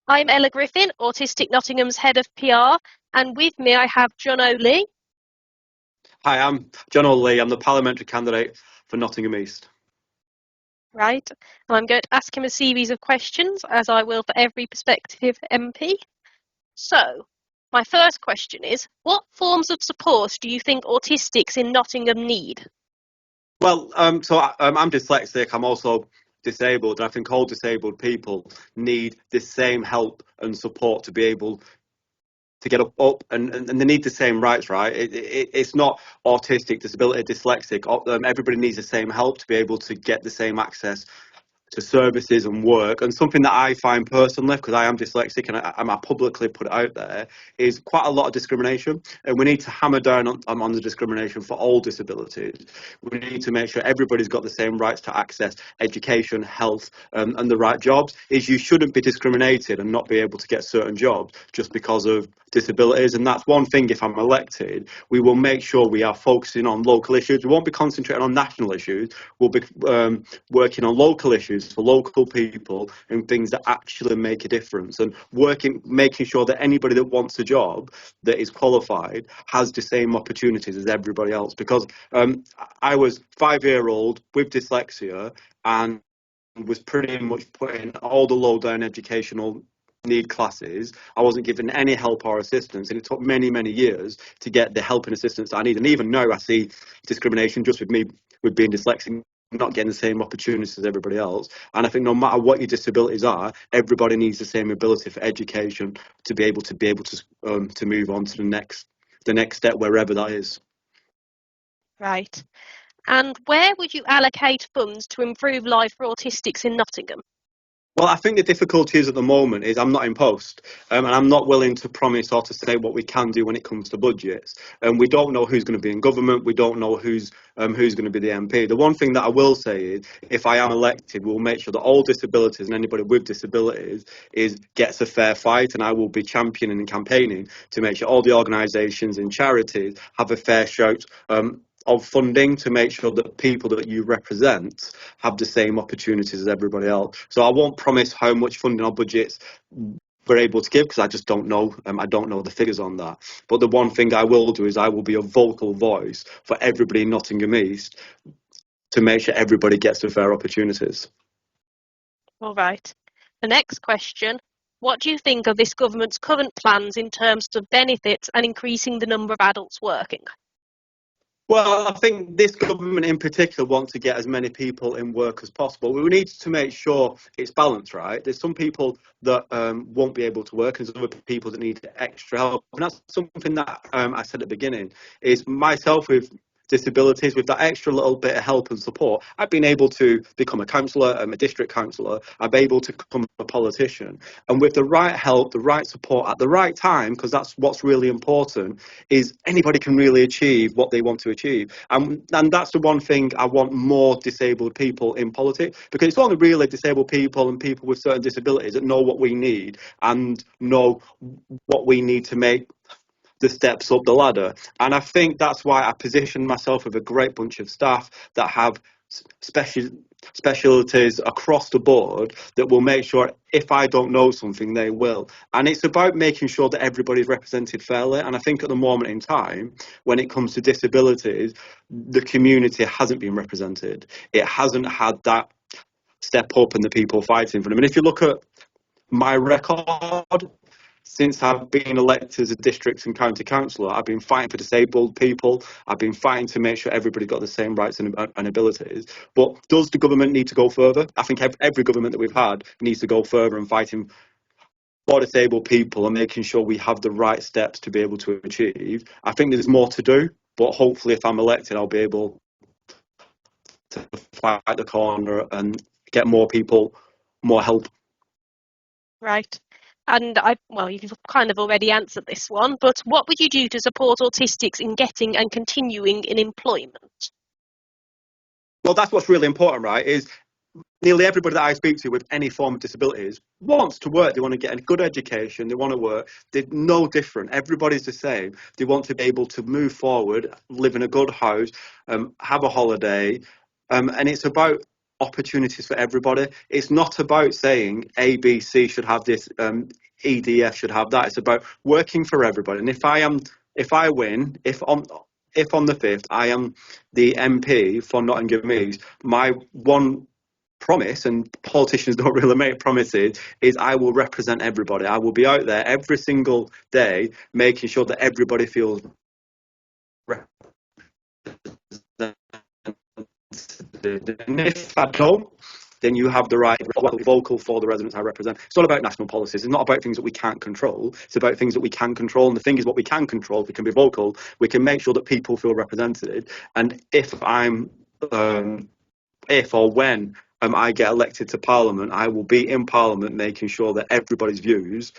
I'm Ella Griffin, Autistic Nottingham's Head of PR, and with me I have Johno Lee. Hi, I'm Johno Lee. I'm the parliamentary candidate for Nottingham East. Right, and I'm going to ask him a series of questions, as I will for every prospective MP. So, my first question is, what forms of support do you think autistics in Nottingham need? Well, I'm dyslexic. I'm also disabled, and I think all disabled people need the same help and support to be able to get up and they need the same rights, right? It's not autistic, disability, dyslexic. Everybody needs the same help to be able to get the same access to services and work. And something that I find personally, because I am dyslexic and I publicly put it out there, is quite a lot of discrimination. And we need to hammer down on the discrimination for all disabilities. We need to make sure everybody's got the same rights to access education, health, and the right jobs. Is you shouldn't be discriminated and not be able to get certain jobs just because of disabilities. And that's one thing. If I'm elected, we will make sure we are focusing on local issues. We won't be concentrating on national issues. We'll be working on local issues for local people and things that actually make a difference, and making sure that anybody that wants a job that is qualified has the same opportunities as everybody else. Because I was 5-year-old with dyslexia and was pretty much put in all the low down educational need classes. I wasn't given any help or assistance, and it took many years to get the help and assistance that I need. And even now I see discrimination just with me with being dyslexic, not getting the same opportunities as everybody else. And I think no matter what your disabilities are, everybody needs the same ability for education to be able to move on to the next step, wherever that is. Right. And where would you allocate funds to improve life for autistics in Nottingham? Well, I think the difficulty is at the moment is I'm not in post, and I'm not willing to promise or to say what we can do when it comes to budgets. And we don't know who's going to be in government. We don't know who's going to be the MP. The one thing that I will say is, if I am elected, we'll make sure that all disabilities and anybody with disabilities gets a fair fight. And I will be championing and campaigning to make sure all the organisations and charities have a fair shout of funding, to make sure that people that you represent have the same opportunities as everybody else. So I won't promise how much funding or budgets we're able to give, because I just don't know. I don't know the figures on that. But the one thing I will do is I will be a vocal voice for everybody in Nottingham East to make sure everybody gets the fair opportunities. All right. The next question, what do you think of this government's current plans in terms of benefits and increasing the number of adults working? Well, I think this government in particular wants to get as many people in work as possible. We need to make sure it's balanced, right? There's some people that won't be able to work, and some other people that need extra help. And that's something that I said at the beginning, is myself with disabilities, with that extra little bit of help and support, I've been able to become a councillor, a district councillor. I've been able to become a politician. And with the right help, the right support at the right time, because that's what's really important, is anybody can really achieve what they want to achieve. And that's the one thing I want more disabled people in politics, because it's only really disabled people and people with certain disabilities that know what we need and know what we need to make the steps up the ladder. And I think that's why I position myself with a great bunch of staff that have specialties across the board, that will make sure if I don't know something, they will. And it's about making sure that everybody's represented fairly. And I think at the moment in time, when it comes to disabilities, the community hasn't been represented. It hasn't had that step up and the people fighting for them. And if you look at my record, since I've been elected as a district and county councillor, I've been fighting for disabled people. I've been fighting to make sure everybody got the same rights and abilities. But does the government need to go further? I think every government that we've had needs to go further and fighting for disabled people and making sure we have the right steps to be able to achieve. I think there's more to do, but hopefully if I'm elected, I'll be able to fight the corner and get more people, more help. Right. And you've kind of already answered this one, but what would you do to support autistics in getting and continuing in employment? Well, that's what's really important, right? Is nearly everybody that I speak to with any form of disabilities wants to work. They want to get a good education. They want to work. They're no different. Everybody's the same. They want to be able to move forward, live in a good house, have a holiday. And it's about opportunities for everybody. It's not about saying A, B, C should have this, E, D, F should have that. It's about working for everybody. And if I win, if on the 5th I am the MP for Nottingham East, my one promise, and politicians don't really make promises, is I will represent everybody. I will be out there every single day making sure that everybody feels represented. And if I don't, then you have the right to be vocal for the residents I represent. It's not about national policies. It's not about things that we can't control. It's about things that we can control. And the thing is, what we can control, we can be vocal. We can make sure that people feel represented. And if or when I get elected to Parliament, I will be in Parliament making sure that everybody's views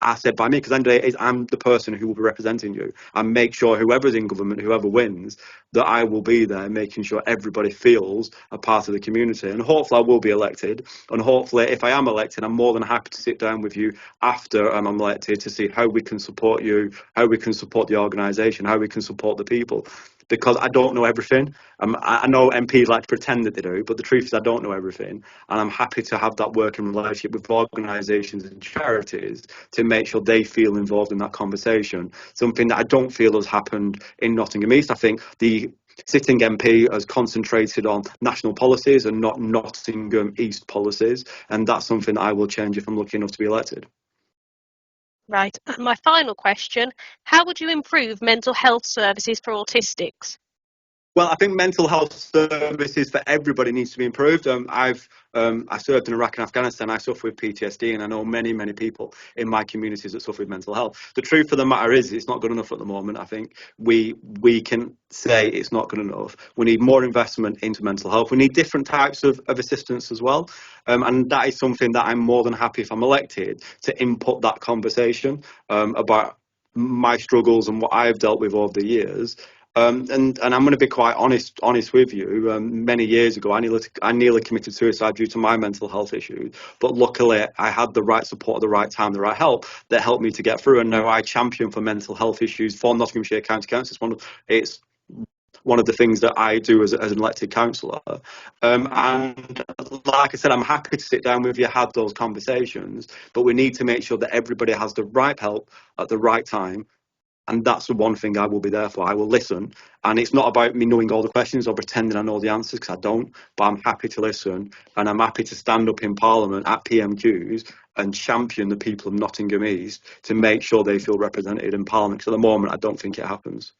are said by me, because end of the day, I'm the person who will be representing you, and make sure whoever's in government, whoever wins, that I will be there making sure everybody feels a part of the community. And hopefully I will be elected, and hopefully if I am elected, I'm more than happy to sit down with you after I'm elected to see how we can support you, how we can support the organisation, how we can support the people. Because I don't know everything. I know MPs like to pretend that they do, but the truth is I don't know everything. And I'm happy to have that working relationship with organisations and charities to make sure they feel involved in that conversation. Something that I don't feel has happened in Nottingham East. I think the sitting MP has concentrated on national policies and not Nottingham East policies. And that's something that I will change if I'm lucky enough to be elected. Right. And my final question, how would you improve mental health services for autistics? Well, I think mental health services for everybody needs to be improved. I served in Iraq and Afghanistan. I suffer with PTSD, and I know many people in my communities that suffer with mental health. The truth of the matter is, it's not good enough at the moment. I think we can say it's not good enough. We need more investment into mental health. We need different types of assistance as well, and that is something that I'm more than happy, if I'm elected, to input that conversation about my struggles and what I've dealt with over the years. And I'm going to be quite honest with you. Many years ago, I nearly committed suicide due to my mental health issues. But luckily, I had the right support at the right time, the right help that helped me to get through. And now I champion for mental health issues for Nottinghamshire County Council. It's one of the things that I do as an elected councillor. And like I said, I'm happy to sit down with you, have those conversations. But we need to make sure that everybody has the right help at the right time. And that's the one thing I will be there for. I will listen. And it's not about me knowing all the questions or pretending I know the answers, because I don't. But I'm happy to listen. And I'm happy to stand up in Parliament at PMQs and champion the people of Nottingham East to make sure they feel represented in Parliament. Because at the moment, I don't think it happens.